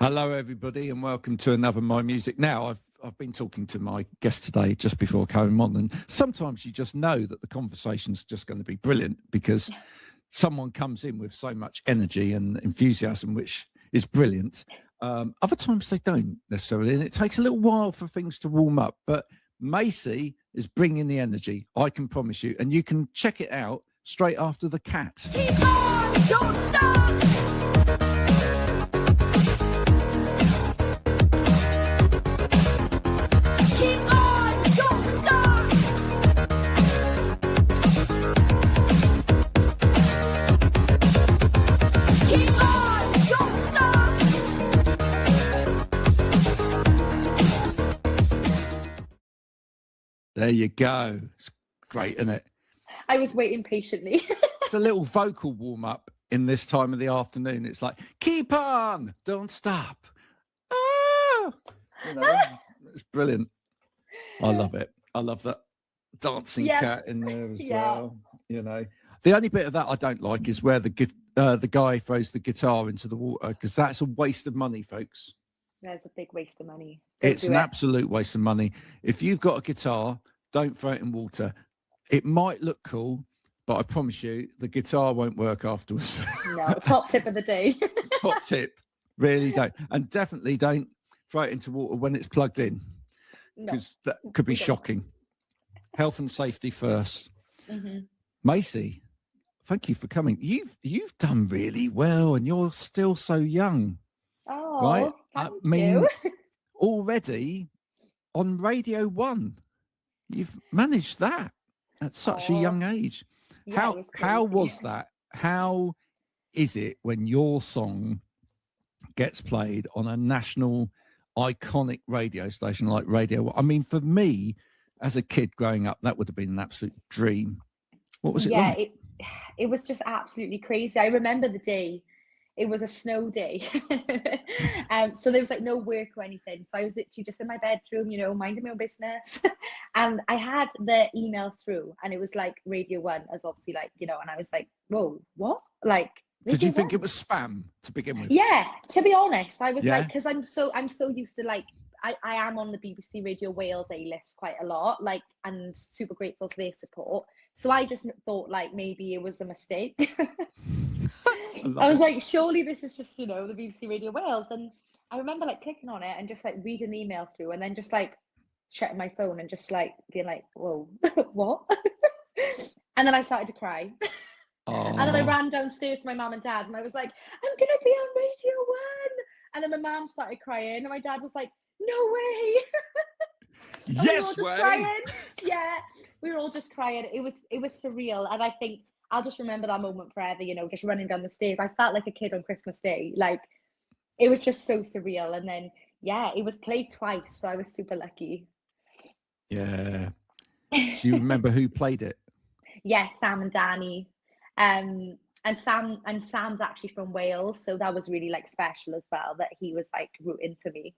Hello, everybody, and welcome to another My Music. Now, I've been talking to my guest today just before I came on, and sometimes you just know that the conversation's just going to be brilliant because someone comes in with so much energy and enthusiasm, which is brilliant. Other times they don't necessarily, and it takes a little while for things to warm up. But Macy is bringing the energy, I can promise you, and you can check it out straight after the cat. Keep on, don't stop. There you go. It's great, isn't it? I was waiting patiently. It's a little vocal warm-up in this time of the afternoon. It's like, keep on, don't stop. Ah! You know, it's brilliant. I love it. I love that dancing cat in there as well. You know, the only bit of that I don't like is where the guy throws the guitar into the water, because that's a waste of money, folks. There's a big waste of money. It's an absolute waste of money. If you've got a guitar, don't throw it in water. It might look cool, but I promise you, the guitar won't work afterwards. No, top tip of the day. Top tip. Really don't. And definitely don't throw it into water when it's plugged in, because that could be shocking. Health and safety first. Mm-hmm. Macy, thank you for coming. You've done really well, and you're still so young. Oh, right? Thank you. Already on Radio 1, you've managed that at such a young age. Yeah, how was that? How is it when your song gets played on a national iconic radio station like Radio 1? I mean, for me, as a kid growing up, that would have been an absolute dream. What was it like? It was just absolutely crazy. I remember the day. It was a snow day. So there was like no work or anything. So I was literally just in my bedroom, you know, minding my own business. And I had the email through, and it was like Radio 1 as obviously, like, you know, and I was like, whoa, what? Like, did you think it was spam to begin with? Yeah, to be honest, I was like, because I'm so used to, like, I am on the BBC Radio Wales A-list quite a lot, like, and super grateful for their support. So I just thought, like, maybe it was a mistake. I was like, surely this is just, you know, the BBC Radio Wales. And I remember, like, clicking on it and just, like, reading the email through, and then just, like, shutting my phone and just, like, being like, whoa, what? And then I started to cry. Oh. And then I ran downstairs to my mum and dad, and I was like, I'm going to be on Radio 1. And then my mum started crying, and my dad was like, no way. Yes way. Crying. Yeah, we were all just crying. It was surreal. And I think I'll just remember that moment forever, you know, just running down the stairs. I felt like a kid on Christmas Day. Like, it was just so surreal. And then, yeah, it was played twice, so I was super lucky. Yeah. Do you remember who played it? Yes, Sam and Danny. And Sam's actually from Wales, so that was really, like, special as well, that he was, like, rooting for me.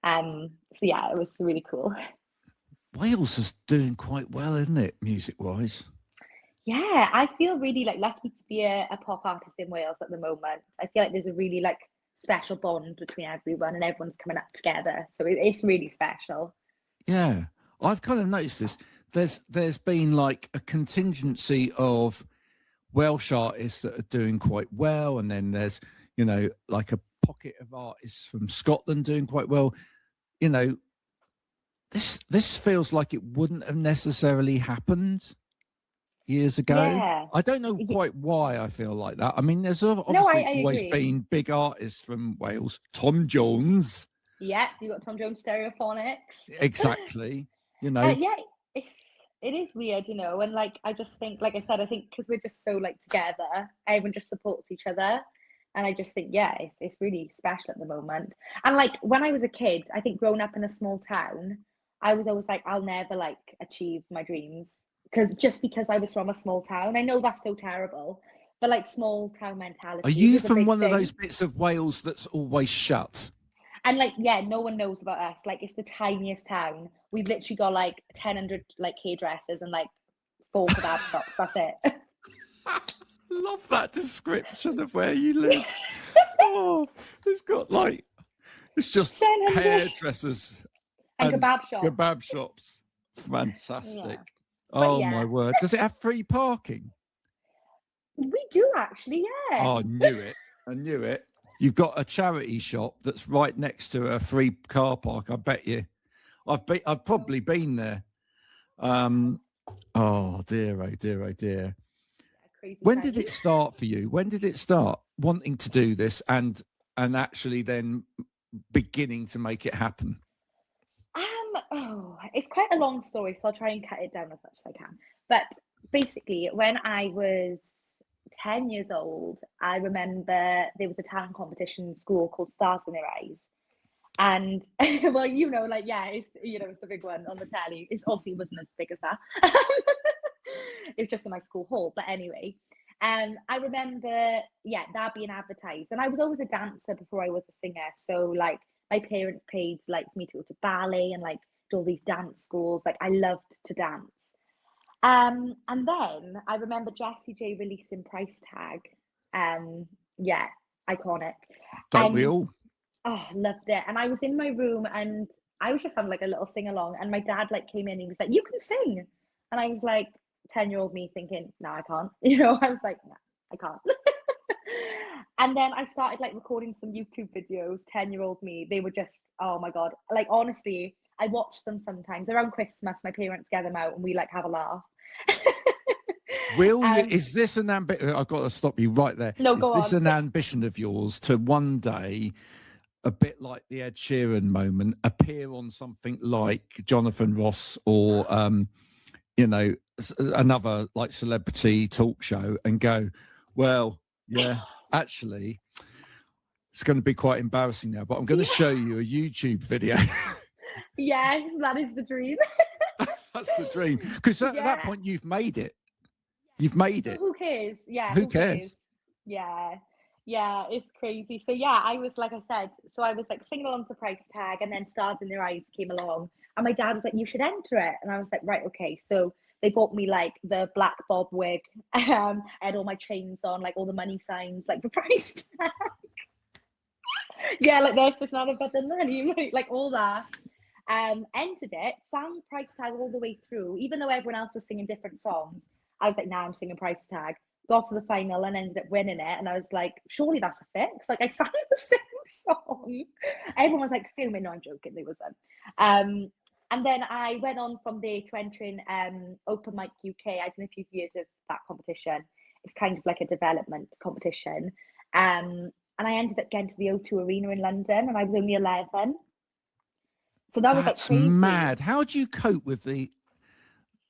So yeah, it was really cool. Wales is doing quite well, isn't it, music-wise? Yeah, I feel really, like, lucky to be a pop artist in Wales at the moment. I feel like there's a really, like, special bond between everyone, and everyone's coming up together. So it's really special. Yeah, I've kind of noticed this. There's been, like, a contingency of Welsh artists that are doing quite well, and then there's, you know, like a pocket of artists from Scotland doing quite well. You know, this feels like it wouldn't have necessarily happened years ago. Yeah. I don't know quite why I feel like that. I mean, there's obviously always been big artists from Wales. Tom Jones. Yeah, you got Tom Jones Stereophonics. Exactly. You know. Yeah, it is weird, you know, and, like, I just think, like I said, I think because we're just so, like, together, everyone just supports each other. And I just think, yeah, it's really special at the moment. And, like, when I was a kid, I think growing up in a small town, I was always like, I'll never, like, achieve my dreams. Because I was from a small town. I know that's so terrible, but, like, small town mentality. Are you from one of those bits of Wales that's always shut? And, like, yeah, no one knows about us. Like, it's the tiniest town. We've literally got, like, 1,000, like, hairdressers and, like, 4 kebab shops. That's it. Love that description of where you live. Oh, it's got, like, It's just 1000. hairdressers And kebab shop. kebab shops. Fantastic. Yeah. Oh yeah. my word. Does it have free parking? We do actually, yeah. Oh, I knew it. I knew it. You've got a charity shop that's right next to a free car park, I bet you. I've probably been there. Oh dear, oh dear, oh dear. Crazy When times. did it start for you? When did it start wanting to do this and actually then beginning to make it happen? It's quite a long story, so I'll try and cut it down as much as I can. But basically, when I was 10 years old, I remember there was a talent competition in school called Stars in Their Eyes. And well, like, yeah, it's the big one on the telly. It wasn't as big as that. It was just in my school hall. But anyway, I remember, that being advertised. And I was always a dancer before I was a singer. So like my parents paid like for me to go to ballet and like do all these dance schools. Like I loved to dance. And then I remember Jessie J releasing Price Tag. Iconic. Don't we all? Oh, loved it. And I was in my room and I was just having like a little sing along. And my dad like came in and he was like, "You can sing." And I was like, 10-year-old me thinking, "No, I can't." I was like, "No, I can't." And then I started like recording some YouTube videos. 10-year-old me, they were just, oh my God. Like honestly, I watch them sometimes around Christmas. My parents get them out and we like have a laugh. Is this an ambition? I've got to stop you right there. No, is go this on. an ambition of yours to one day, a bit like the Ed Sheeran moment, appear on something like Jonathan Ross or another like celebrity talk show and go, well, yeah, actually, it's going to be quite embarrassing now, but I'm going to show you a YouTube video. Yes, that is the dream. That's the dream. Because at that point, you've made it. You've made it. Who cares? Yeah. Who cares? Yeah. Yeah, it's crazy. So yeah, I was like I said, so I was like singing along to Price Tag and then Stars in Their Eyes came along and my dad was like, "You should enter it." And I was like, "Right, okay." So they bought me like the black bob wig, I had all my chains on, like all the money signs, like the Price Tag. Yeah, like this is not about the money, like all that. Entered it, sang Price Tag all the way through, even though everyone else was singing different songs. I was like, "Nah, I'm singing Price Tag." Got to the final and ended up winning it. And I was like, surely that's a fix. Like I sang the same song. Everyone was like filming. No, I'm joking. There wasn't. And then I went on from there to entering Open Mic UK. I don't know if you've heard of that competition. It's kind of like a development competition. And I ended up getting to the O2 Arena in London and I was only 11. So that was like crazy. Mad. How do you cope with the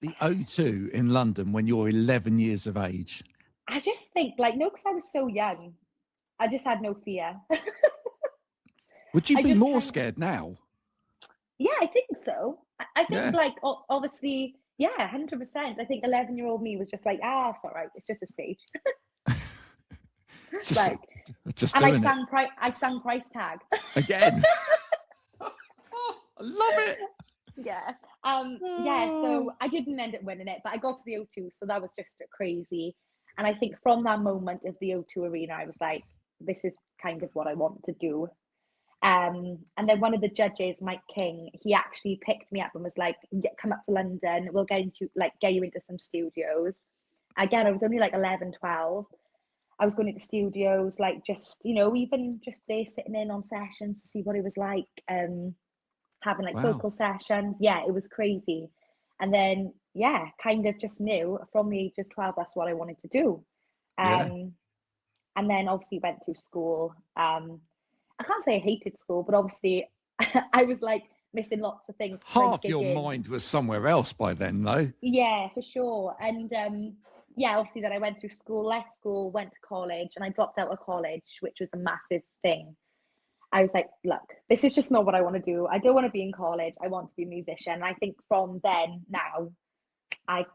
O2 in London when you're 11 years of age? I just think, like, no, because I was so young. I just had no fear. Would you be more scared now? Yeah, I think so. I think, like, obviously, yeah, 100%. I think 11-year-old me was just like, it's all right. It's just a stage. And I sang Price Tag. Again. I love it. Yeah. So I didn't end up winning it, but I got to the O2, so that was just crazy. And I think from that moment of the O2 Arena, I was like, this is kind of what I want to do. And then one of the judges, Mike King, he actually picked me up and was like, "Come up to London, we'll get you into some studios." Again, I was only like 11, 12. I was going into studios, like just, even just there sitting in on sessions to see what it was like, having like vocal sessions. Yeah, it was crazy. And then, kind of just knew from the age of 12, that's what I wanted to do. And then obviously went through school. I can't say I hated school, but obviously I was like missing lots of things. Half your mind was somewhere else by then, though. Yeah, for sure. And obviously then I went through school, left school, went to college, and I dropped out of college, which was a massive thing. I was like, look, this is just not what I want to do. I don't want to be in college. I want to be a musician. And I think from then now,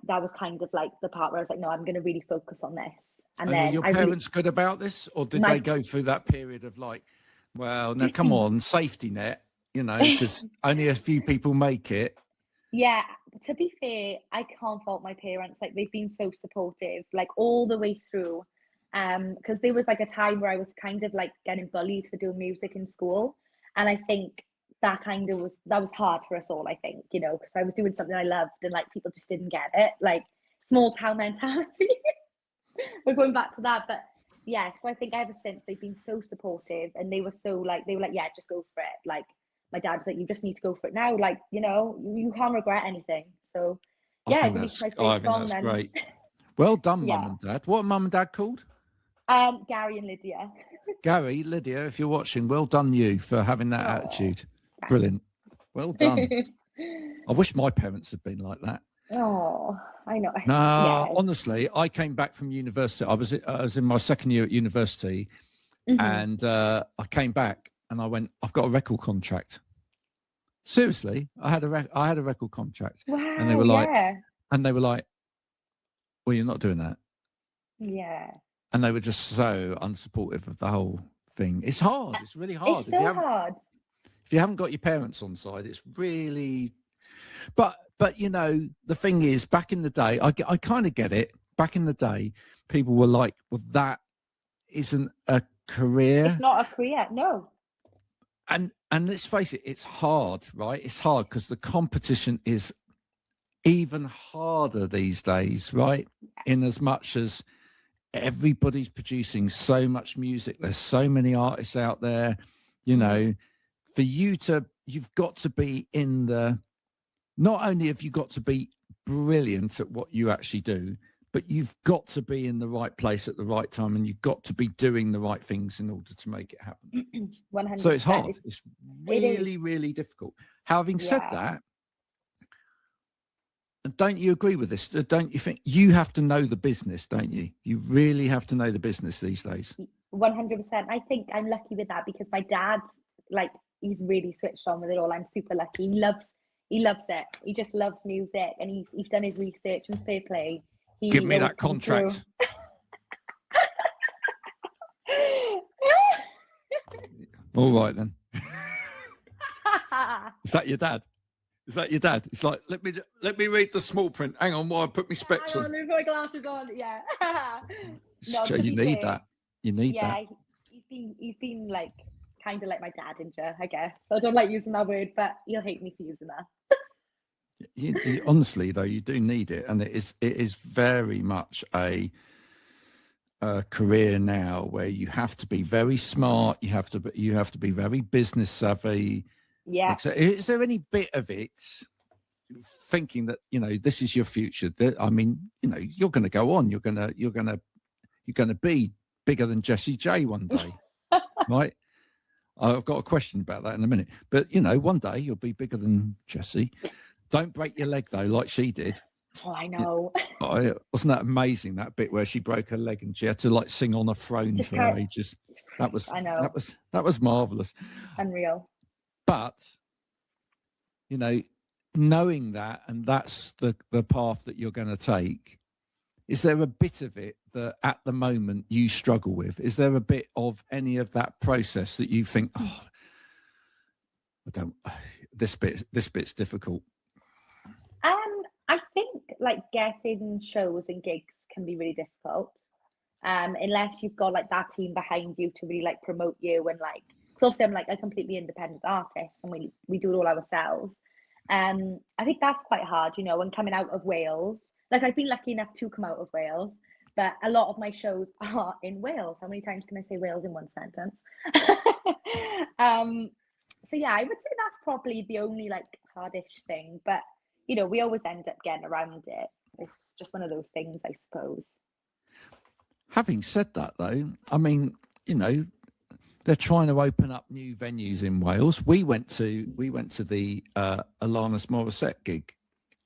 that was kind of like the part where I was like, no, I'm going to really focus on this. And then were your parents good about this, or did they go through that period of like, well, now come on, safety net, because only a few people make it? Yeah, to be fair, I can't fault my parents. Like they've been so supportive, like all the way through. Because there was like a time where I was kind of like getting bullied for doing music in school. And I think that was hard for us all, I think, you know, because I was doing something I loved and like people just didn't get it, like small town mentality. We're going back to that, but yeah, so I think ever since they've been so supportive, and they were like, yeah, just go for it. Like my dad was like, you just need to go for it now, like, you know, you can't regret anything. So yeah, I think that's great. Well done, Yeah. Mum and Dad. What are Mum and Dad called? Gary and Lydia. Gary, Lydia, if you're watching, well done you for having that attitude. Brilliant. Well done. I wish my parents had been like that. Oh, I know. No, Yeah. honestly, I came back from university. I was in my second year at university, and I came back and I went, I've got a record contract. Seriously, I had a record contract. Wow. And they were like, well, you're not doing that. Yeah. And they were just so unsupportive of the whole thing. It's hard. It's really hard. It's so hard. If you haven't got your parents on side, it's really. But you know, the thing is, back in the day, I kind of get it. Back in the day, people were like, well, that isn't a career. It's not a career, no. And let's face it, it's hard, right? It's hard because the competition is even harder these days, right? In as much as everybody's producing so much music, there's so many artists out there, you know, you've got to be in the, not only have you got to be brilliant at what you actually do, but you've got to be in the right place at the right time, and you've got to be doing the right things in order to make it happen. 100%. So it's hard. It's really, really difficult. Having said that, don't you agree with this? Don't you think you have to know the business, don't you? You really have to know the business these days. 100%. I think I'm lucky with that because my dad, like, he's really switched on with it all. I'm super lucky. He loves it. He just loves music, and he's done his research and fair play. Give me that contract. All right then. Is that your dad? It's like, let me read the small print. Hang on while I put my specs on. Let me put my glasses on. Yeah. No, you need that. You need that. Yeah, he's been like kind of like my dadinger, I guess. I don't like using that word, but he'll hate me for using that. You, honestly, though, you do need it, and it is very much a career now where you have to be very smart. You have to be very business savvy. Yeah. So is there any bit of it thinking that, you know, this is your future? I mean, you know, you're going to go on. You're going to be bigger than Jessie J one day, right? I've got a question about that in a minute. But, you know, one day you'll be bigger than Jessie. Don't break your leg, though, like she did. Oh, I know. Wasn't that amazing, that bit where she broke her leg and she had to, like, sing on a throne for ages? That was, I know. That was marvellous. Unreal. But, you know, knowing that, and that's the path that you're going to take, is there a bit of it that at the moment you struggle with? Is there a bit of any of that process that you think, oh, this bit's difficult? I think like getting shows and gigs can be really difficult. Unless you've got like that team behind you to really like promote you, and like, because obviously I'm like a completely independent artist and we do it all ourselves. I think that's quite hard, you know, when coming out of Wales. Like, I've been lucky enough to come out of Wales, but a lot of my shows are in Wales. How many times can I say Wales in one sentence? So yeah, I would say that's probably the only like hardish thing, but you know, we always end up getting around it. It's just one of those things, I suppose. Having said that, though, I mean, you know, they're trying to open up new venues in Wales. We went to the Alanis Morissette gig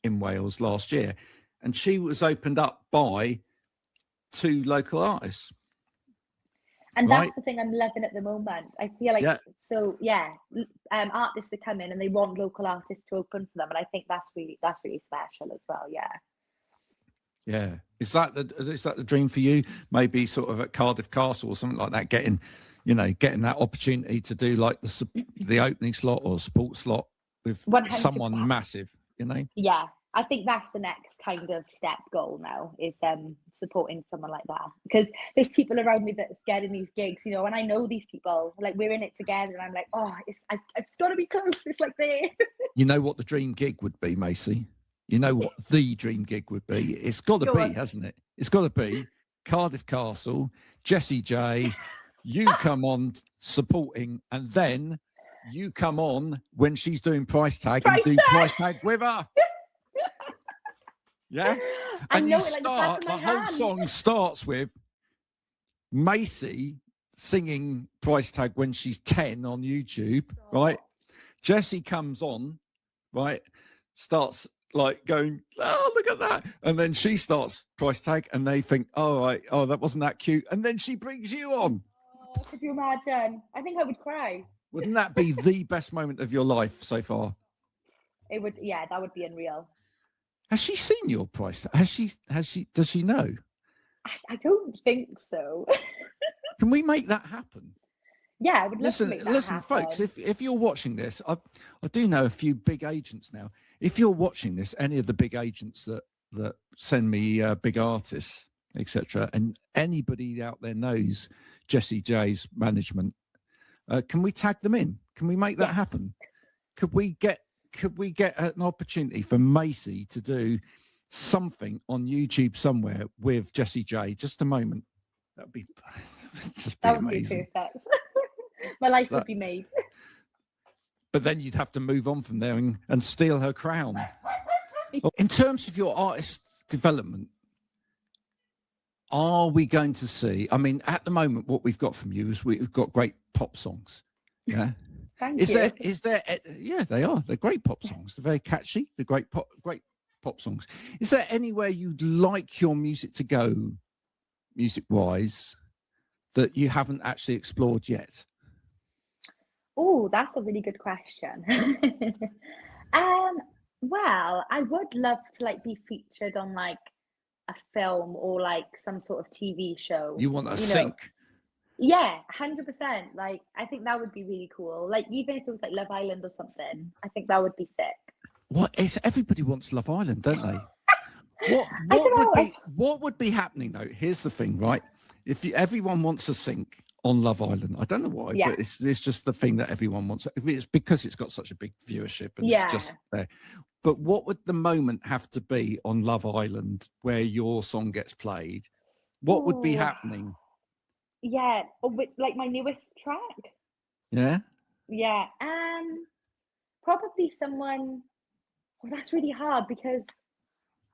in Wales last year, and she was opened up by 2 local artists. And that's the thing I'm loving at the moment. I feel like artists that come in and they want local artists to open for them, and I think that's really special as well. Yeah. Is that the dream for you? Maybe sort of at Cardiff Castle or something like that, getting that opportunity to do like the opening slot or support slot with 100%. someone massive, you know? Yeah, I think that's the next kind of step goal now, is supporting someone like that, because there's people around me that's getting these gigs, you know, and I know these people, like we're in it together, and I'm like, oh, I've got to be close. It's like there. You know what the dream gig would be, Macy? You know what the dream gig would be? It's got to Go be, on. hasn't it? It's got to be Cardiff Castle, Jessie J, you come on supporting, and then you come on when she's doing price tag and do price tag with her. Yeah, I and know you it like start, the whole song starts with Macy singing price tag when she's 10 on YouTube, right? Jessie comes on, right? Starts like going, oh, look at that. And then she starts price tag and they think, oh, right, oh, that wasn't that cute. And then she brings you on. Oh, could you imagine? I think I would cry. Wouldn't that be the best moment of your life so far? It would, yeah, that would be unreal. Has she seen your price? Does she know? I don't think so. Can we make that happen? Yeah, I would love to make that listen, happen. folks, if you're watching this, I do know a few big agents now. If you're watching this, any of the big agents that send me big artists, etc., and anybody out there knows Jessie J's management, can we tag them in? Can we make that happen? Could we get an opportunity for Macy to do something on YouTube somewhere with Jessie J? Just a moment. That'd be just be amazing. Be perfect. My life would be made. But then you'd have to move on from there and steal her crown. In terms of your artist development, are we going to see? I mean, at the moment, what we've got from you is we've got great pop songs. Yeah. Thank you. Is there? Yeah, they are. They're great pop songs. They're very catchy. They're great pop songs. Is there anywhere you'd like your music to go, music-wise, that you haven't actually explored yet? Oh, that's a really good question. Well, I would love to like be featured on like a film or like some sort of TV show. You want a sync? Yeah, 100%. Like, I think that would be really cool. Like, even if it was like Love Island or something, I think that would be sick. Everybody wants Love Island, don't they? What would be happening though? Here's the thing, right? If everyone wants a sync on Love Island, I don't know why, but it's just the thing that everyone wants. It's because it's got such a big viewership and it's just there. But what would the moment have to be on Love Island where your song gets played? What would be happening? Yeah, or with like my newest track. Yeah. Yeah. Probably someone. Well, that's really hard because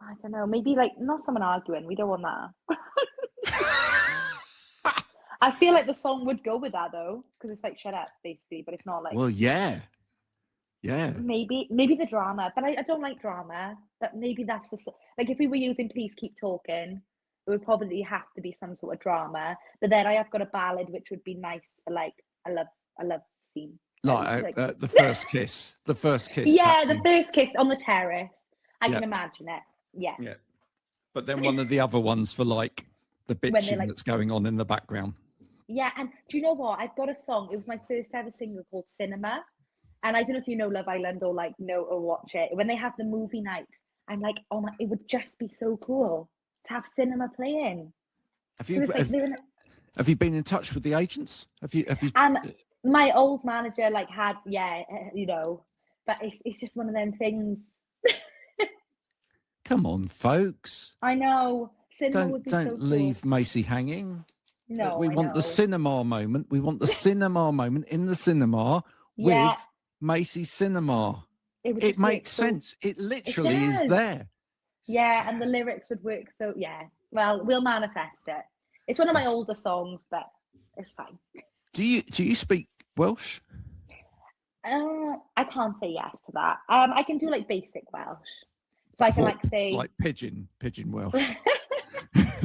I don't know. Maybe like not someone arguing. We don't want that. I feel like the song would go with that though, because it's like shut up basically, but it's not like. Well, yeah. Maybe the drama, but I don't like drama. But maybe that's like if we were using Please Keep Talking, it would probably have to be some sort of drama. But then I have got a ballad which would be nice for like a love scene. Like the first kiss. The first kiss. Yeah, the first kiss on the terrace. I can imagine it. Yeah. Yeah. But then one of the other ones for like the bitching that's going on in the background. Yeah, and do you know what? I've got a song. It was my first ever single called Cinema. And I don't know if you know Love Island or like know or watch it. When they have the movie night, I'm like, oh my, it would just be so cool to have cinema playing. Have you been in touch with the agents? Have you? My old manager like had, you know, but it's just one of them things. Come on, folks. I know. Cinema would be so cool. Don't leave Macy hanging. No, we want the cinema moment. We want the cinema moment in the cinema with Macy Cinema. It makes sense. It literally is there. Yeah, and the lyrics would work. So well, we'll manifest it. It's one of my older songs, but it's fine. Do you speak Welsh? I can't say yes to that. I can do like basic Welsh. So I can like say like pigeon Welsh.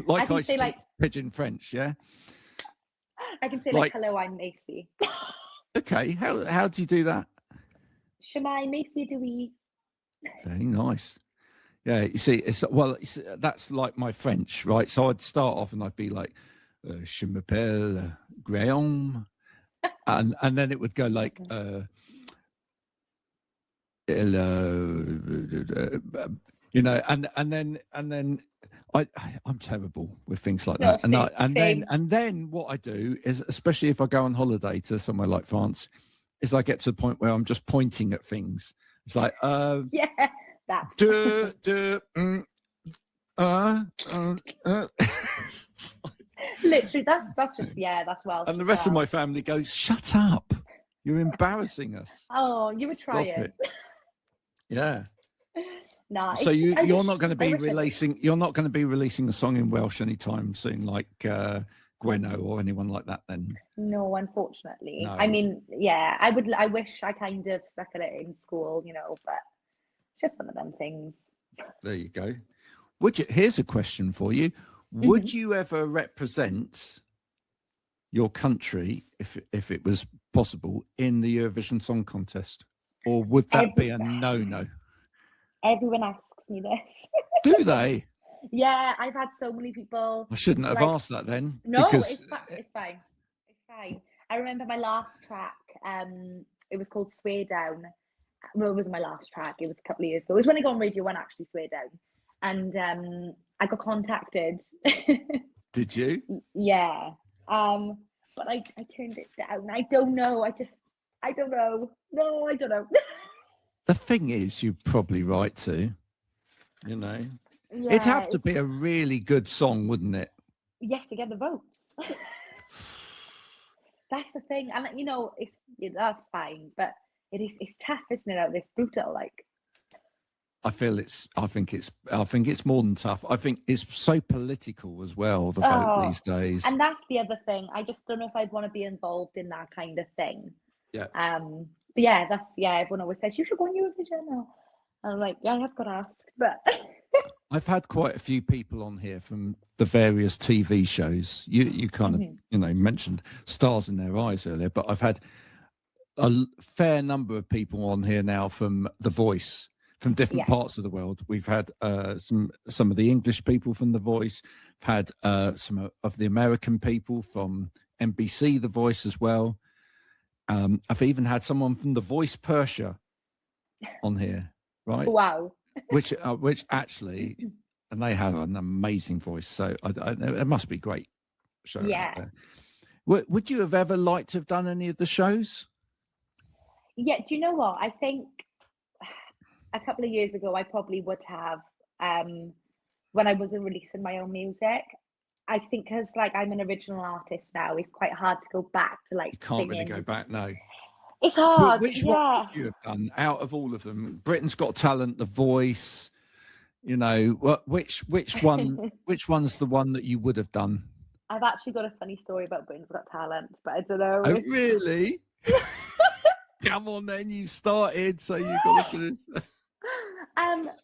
Like I speak pigeon French, yeah. I can say like hello, I'm Macy. Okay, how do you do that? Shemai Macy Dewey. Very nice. Yeah, you see, that's like my French, right? So I'd start off and I'd be like, je m'appelle Graham, and then it would go like, you know, and then I'm terrible with things like No, that. And same. then what I do is, especially if I go on holiday to somewhere like France, is I get to the point where I'm just pointing at things. It's like, Yeah, that. Literally, that's just that's Welsh. And the as rest of well. my family goes, "Shut up! You're embarrassing us." Oh, you were Stop trying. it. Yeah. Nah. So you're not going to be I wish I did. you're not going to be releasing a song in Welsh anytime soon, like Gweno or anyone like that. Then No, unfortunately. no. I mean, yeah, I would. I wish I kind of stuck at it in school, but it's just one of them things. There you go. Here's a question for you. Would you ever represent your country, if it was possible, in the Eurovision Song Contest? Or would that be a no-no? Everyone asks me this. Do they? Yeah, I've had so many people. I shouldn't have asked that then. No, because it's fine. It's fine. I remember my last track, it was called Swear Down. Well, it wasn't my last track, it was a couple of years ago. It was when I got on Radio 1, actually, Swear Down. And I got contacted. Did you? Yeah. But I turned it down. I don't know. I don't know. No, I don't know. The thing is, you're probably right to, Yeah, It'd have to be a really good song, wouldn't it? Yes, to get the votes. That's the thing. And that's fine, but it's tough, isn't it? Out this brutal, like. I think it's more than tough. I think it's so political as well, the vote these days. And that's the other thing. I just don't know if I'd want to be involved in that kind of thing. Yeah. But yeah, everyone always says you should go on Eurovision now. I'm like, yeah, I have got asked, but I've had quite a few people on here from the various TV shows. You kind of mentioned Stars in Their Eyes earlier, but I've had a fair number of people on here now from The Voice, from different parts of the world. We've had some of the English people from The Voice, had some of the American people from NBC The Voice as well. I've even had someone from The Voice Persia on here, right? Wow. Which actually, and they have an amazing voice, so it must be great show. Yeah. Would you have ever liked to have done any of the shows? Yeah, do you know what? I think a couple of years ago, I probably would have, when I wasn't releasing my own music. I think because I'm an original artist now, it's quite hard to go back to You can't singing. really go back, no. It's hard. Which one would you have done out of all of them? Britain's Got Talent, The Voice. Which one's the one that you would have done? I've actually got a funny story about Britain's Got Talent, but I don't know. Oh, really? Come on, then you started, so you got to finish.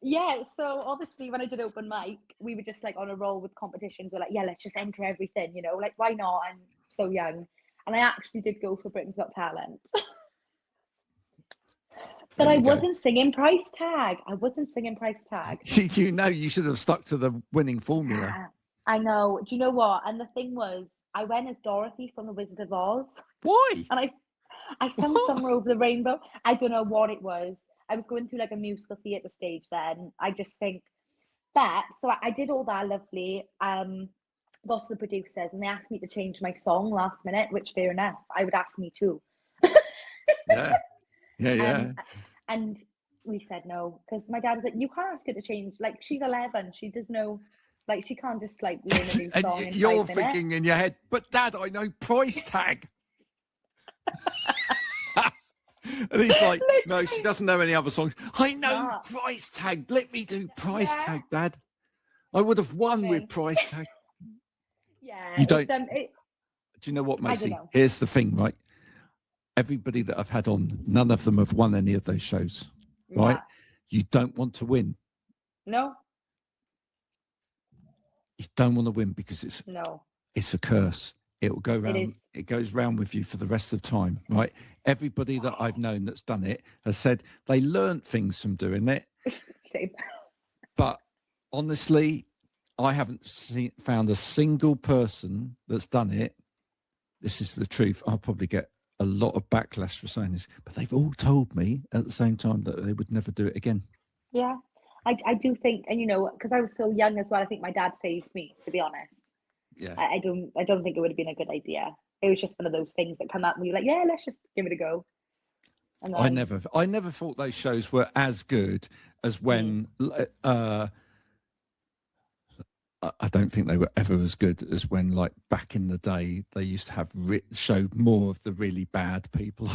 Yeah, so obviously when I did open mic, we were just on a roll with competitions. We're like, yeah, let's just enter everything, why not? I'm so young. And I actually did go for Britain's Got Talent. But I wasn't singing price tag. See, you should have stuck to the winning formula. I know. Do you know what? And the thing was, I went as Dorothy from The Wizard of Oz. Why? And I sang Somewhere Over the Rainbow. I don't know what it was. I was going through a musical theatre stage then. I just think that. So I did all that lovely. Got to the producers and they asked me to change my song last minute, which fair enough. I would ask me too. Yeah. And we said no, because my dad was like, you can't ask her to change. She's 11. She does know, she can't just learn a new song. And you're thinking in your head, but Dad, I know price tag. And he's like, no, she doesn't know any other songs. I know price tag. Let me do price tag, Dad. I would have won with price tag. Yeah. You don't. Do you know what, Macy? Here's the thing, right? Everybody that I've had on, none of them have won any of those shows, right? You don't want to win. No. You don't want to win because it's a curse. It will go round. It goes round with you for the rest of the time, right? Everybody that I've known that's done it has said they learnt things from doing it. Same. But honestly, I haven't found a single person that's done it. This is the truth. I'll probably get a lot of backlash for saying this, but they've all told me at the same time that they would never do it again. Yeah. I do think, and because I was so young as well, I think my dad saved me, to be honest. Yeah. I don't think it would have been a good idea. It was just one of those things that come up and you're like, yeah, let's just give it a go. And then, I never thought those shows were as good as when I don't think they were ever as good as when, like, back in the day, they used to have show more of the really bad people.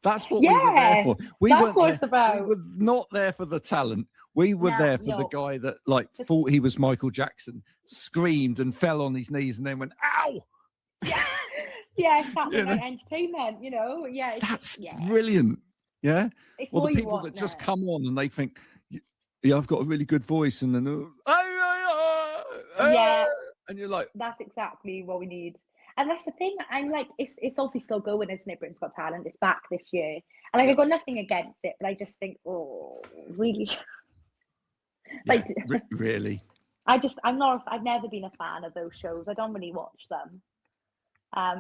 That's what we were there for. That's what it's about. We were not there for the talent. We were there for the guy that, like, thought he was Michael Jackson, screamed and fell on his knees and then went, ow! Yeah, Saturday night entertainment, Yeah, that's brilliant. Yeah? It's the people that just come on and they think, yeah, I've got a really good voice, and then and you're like, that's exactly what we need. And that's the thing. I'm like, it's obviously still going, isn't it? Britain's Got Talent. It's back this year, and like, I've got nothing against it, but I just think, oh, really, really. I've never been a fan of those shows. I don't really watch them. I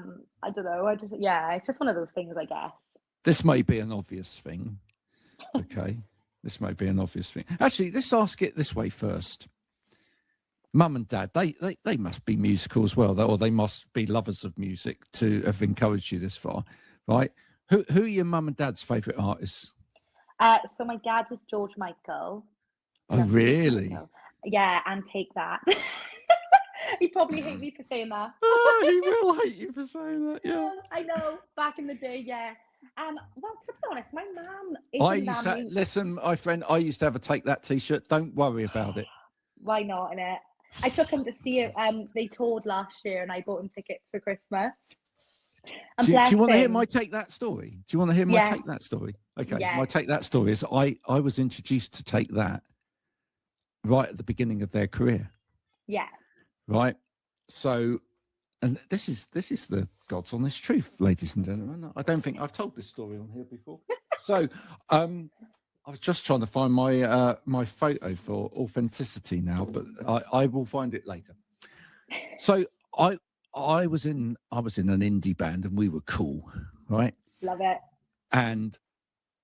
don't know. It's just one of those things, I guess. This may be an obvious thing. Okay. This may be an obvious thing. Actually, let's ask it this way first. Mum and Dad, they must be musical as well, or they must be lovers of music to have encouraged you this far, right? Who are your mum and dad's favourite artists? So my dad's is George Michael. Oh, really? Yeah, and Take That. He'd probably hate me for saying that. Oh, he will hate you for saying that, yeah. I know, back in the day, yeah. Well, to be honest, my mum listen, my friend, I used to have a Take That t-shirt. Don't worry about it. Why not, innit? I took him to see it. They toured last year, and I bought him tickets for Christmas. Do you want to hear my Take That story? Do you want to hear my Take That story? Okay, my Take That story is I was introduced to Take That right at the beginning of their career. Yeah. Right. So, and this is the God's honest truth, ladies and gentlemen. I don't think I've told this story on here before. So, I was just trying to find my my photo for authenticity now, but I will find it later. So I was in an indie band and we were cool, right? Love it. And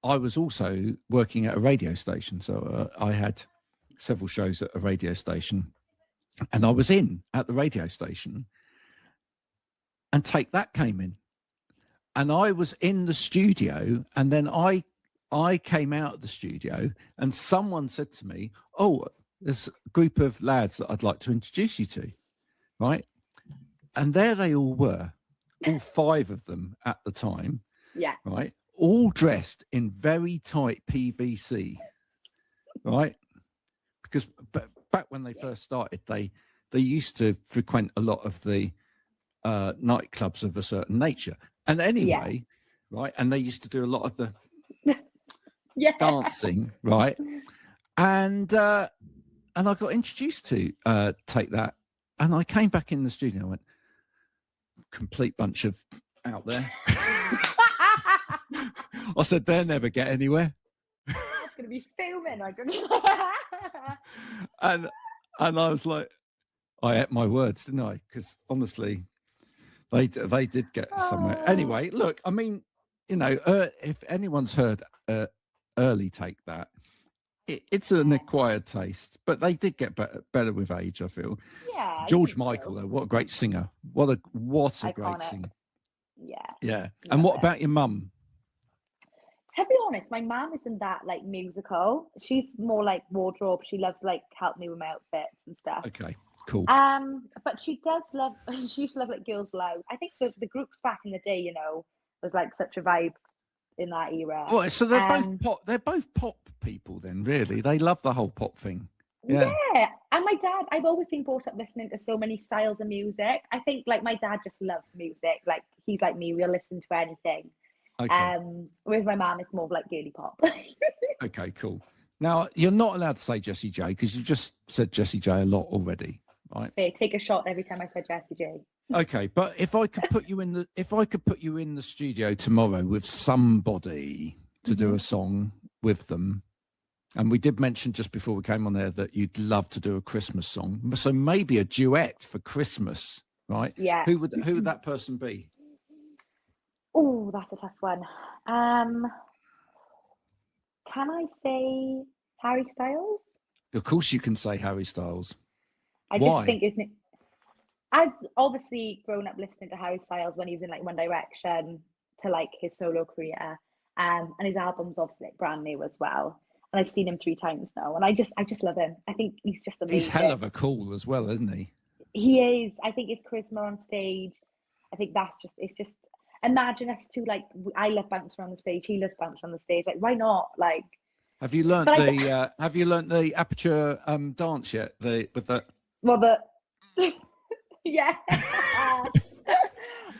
I was also working at a radio station, so I had several shows at a radio station, and I was at the radio station, and Take That came in, and I was in the studio, and then I came out of the studio and someone said to me, oh, there's a group of lads that I'd like to introduce you to, right? And there they all were, all 5 of them at the time, right? All dressed in very tight PVC, right? Because back when they first started, they used to frequent a lot of the nightclubs of a certain nature. And anyway, right? And they used to do a lot of the dancing, right? And I got introduced to Take That, and I came back in the studio and went, complete bunch of out there. I said, they'll never get anywhere. It's gonna be filming, I don't know. and I was like, I ate my words, didn't I? Because honestly, they did get somewhere. Anyway, look, I mean, if anyone's heard early Take That, it's an acquired taste, but they did get better with age, I feel. Yeah. George Michael, though, what a great singer! What a Iconic. great singer! Yeah. And what about your mum? To be honest, my mum isn't that like musical. She's more like wardrobe. She loves like help me with my outfits and stuff. Okay, cool. But she does love. She used to love like Girls Loud. I think the groups back in the day, was like such a vibe in that era. Well, so they're both pop. They're both pop people, then. Really, they love the whole pop thing. Yeah. And my dad, I've always been brought up listening to so many styles of music. I think like my dad just loves music. Like he's like me, we'll listen to anything. Okay. Whereas my mum is more of like girly pop. Okay, cool. Now you're not allowed to say Jessie J because you just said Jessie J a lot already, right? Okay, take a shot every time I said Jessie J. Okay, but if I could put you in the studio tomorrow with somebody to do a song with them, and we did mention just before we came on there that you'd love to do a Christmas song, so maybe a duet for Christmas, right? Yeah. Who would that person be? Oh, that's a tough one. Can I say Harry Styles. Of course, you can say Harry Styles. I Why? just think, isn't it? I've obviously grown up listening to Harry Styles when he was in like One Direction to like his solo career, and his album's obviously like brand new as well. And I've seen him 3 times now, and I just love him. I think he's just amazing. He's hell of a cool as well, isn't he? He is. I think his charisma on stage. I think it's just. Imagine us two, like, I love bouncing around the stage. He loves bouncing around the stage. Like, why not? Like, have you learnt the aperture dance yet? Yeah.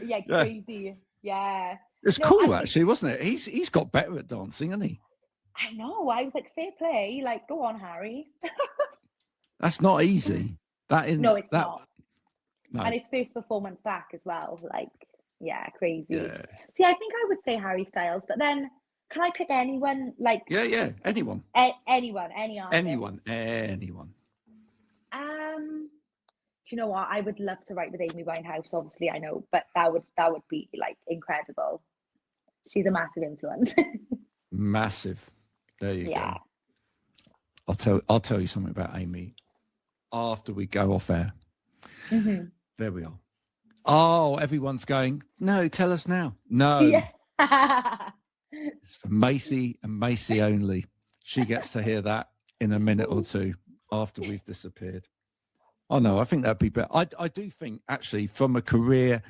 Yeah, crazy. Yeah. It's cool, actually, wasn't it? He's got better at dancing, hasn't he? I know. I was like, fair play. Like, go on, Harry. That's not easy. No, it's not. No. And his first performance back as well. Like, yeah, crazy. Yeah. See, I think I would say Harry Styles, but then can I pick anyone? Like, yeah, anyone. Anyone, any artist. Anyone. Do you know what? I would love to write with Amy Winehouse. Obviously, I know, but that would be like incredible. She's a massive influence. Massive. There you go. I'll tell you something about Amy after we go off air. Mm-hmm. There we are. Oh, everyone's going, no, tell us now. No. Yeah. It's for Macy and Macy only. She gets to hear that in a minute or two after we've disappeared. Oh, no, I think that'd be better. I do think, actually, from a career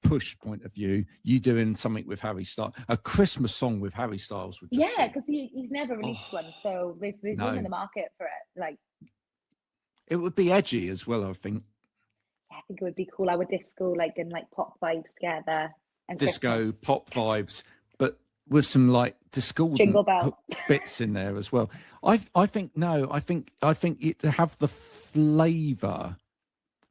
push point of view, you doing something with Harry Styles, a Christmas song with Harry Styles would just because he's never released one, so there's room in the market for it. Like, it would be edgy as well, I think. I think it would be cool. I would disco and pop vibes together. And disco, Christmas. pop vibes, but with some like discordant Jingle bells bits in there as well. I think you to have the flavour,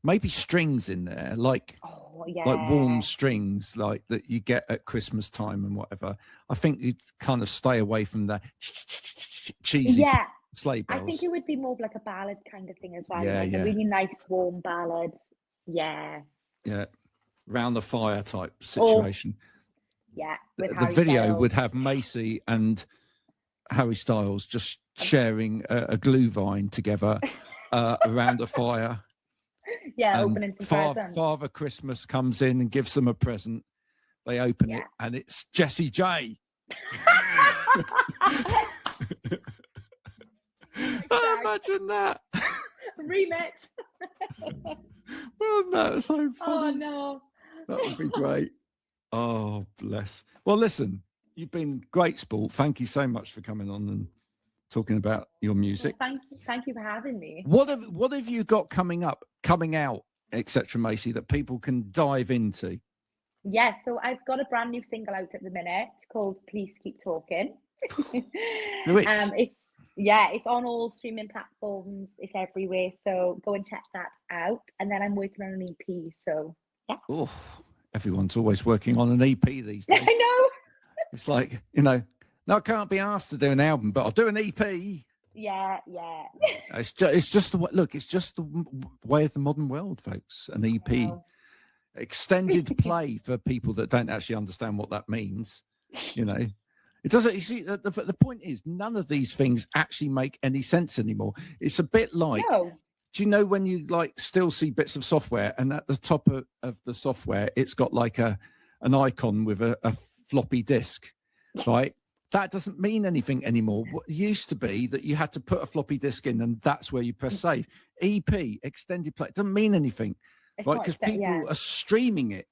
maybe strings in there, like warm strings like that you get at Christmas time and whatever. I think you'd kind of stay away from the cheesy sleigh bells. I think it would be more of like a ballad kind of thing as well. Yeah, a really nice warm ballad. Yeah. Round the fire type situation. The video Styles would have Macy and Harry Styles just sharing a glue vine together around a fire. Opening some presents. Father Christmas comes in and gives them a present. They open it and it's Jessie J. Imagine that. Remix. Well, no, so funny. Oh, no. That would be great. Oh, bless. Well, listen, you've been great sport. Thank you so much for coming on and talking about your music. Well, thank you for having me. What have you got coming out, etc., Macy, that people can dive into? Yeah, so I've got a brand new single out at the minute called Please Keep Talking. It's on all streaming platforms. It's everywhere. So go and check that out. And then I'm working on an EP. So yeah. Oh, everyone's always working on an EP these days. I know. It's like, no, I can't be asked to do an album, but I'll do an EP. Yeah. It's just the way of the modern world, folks. An EP, extended play for people that don't actually understand what that means. It doesn't. You see, the point is, none of these things actually make any sense anymore. It's a bit like, do you know when you still see bits of software, and at the top of the software, it's got like an icon with a floppy disk, right? That doesn't mean anything anymore. What used to be that you had to put a floppy disk in, and that's where you press save. EP, extended play, doesn't mean anything, right? Because people are streaming it.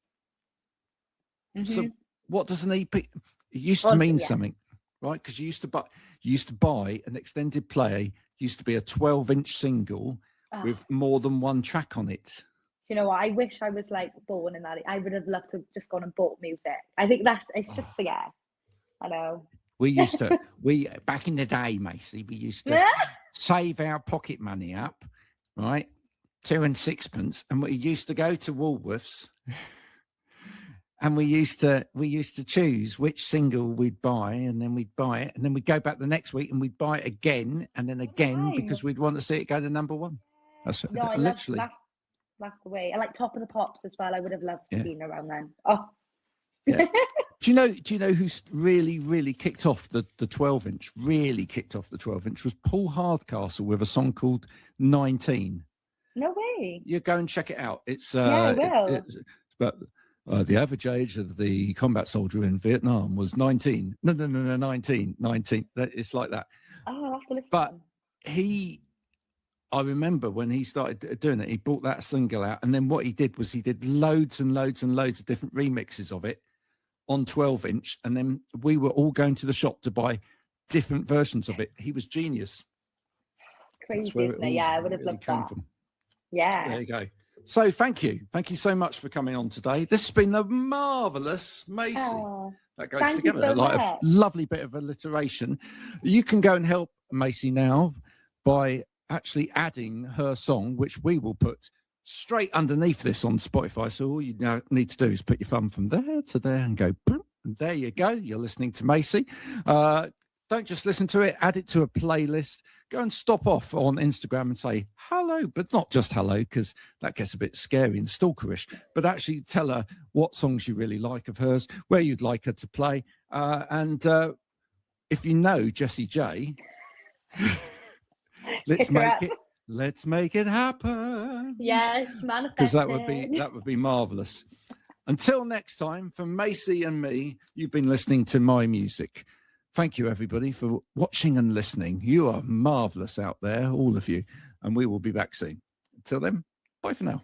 Mm-hmm. So what does an EP? It used to mean something, right? Because you used to buy an extended play. Used to be a 12-inch single with more than one track on it. You know what? I wish I was born in that. I would have loved to just gone and bought music. I think it's just I know. We used to, back in the day, Macy, we used to save our pocket money up, right? 2 and 6pence. And we used to go to Woolworths and we used to choose which single we'd buy, and then we'd buy it. And then we'd go back the next week and we'd buy it again and then again because we'd want to see it go to number one. That's literally. That's the way. I like Top of the Pops as well. I would have loved to be around then. Oh, Yeah. Do you know who's really kicked off the 12-inch? Really kicked off the 12-inch was Paul Hardcastle with a song called 19. No way. You go and check it out. It's I will. it's but the average age of the combat soldier in Vietnam was 19. No, 19. It's like that. Oh, I'll have to listen. But I remember when he started doing it, he brought that single out, and then what he did was he did loads and loads and loads of different remixes of it on 12-inch, and then we were all going to the shop to buy different versions of it. He was genius. Crazy, isn't it? Yeah, I would have loved that. Yeah. There you go. So thank you so much for coming on today. This has been the marvelous Macy. Oh, that goes together like a lovely bit of alliteration. You can go and help Macy now by actually adding her song, which we will put straight underneath this on Spotify. So all you now need to do is put your thumb from there to there and go, boom, and there you go. You're listening to Macy. Don't just listen to it, add it to a playlist. Go and stop off on Instagram and say hello, but not just hello, because that gets a bit scary and stalkerish, but actually tell her what songs you really like of hers, where you'd like her to play. And if you know Jessie J, let's make it happen. Yes, manifest. Because that would be marvelous. Until next time, from Macy and me, you've been listening to My Music. Thank you, everybody, for watching and listening. You are marvelous out there, all of you, and we will be back soon. Until then, bye for now.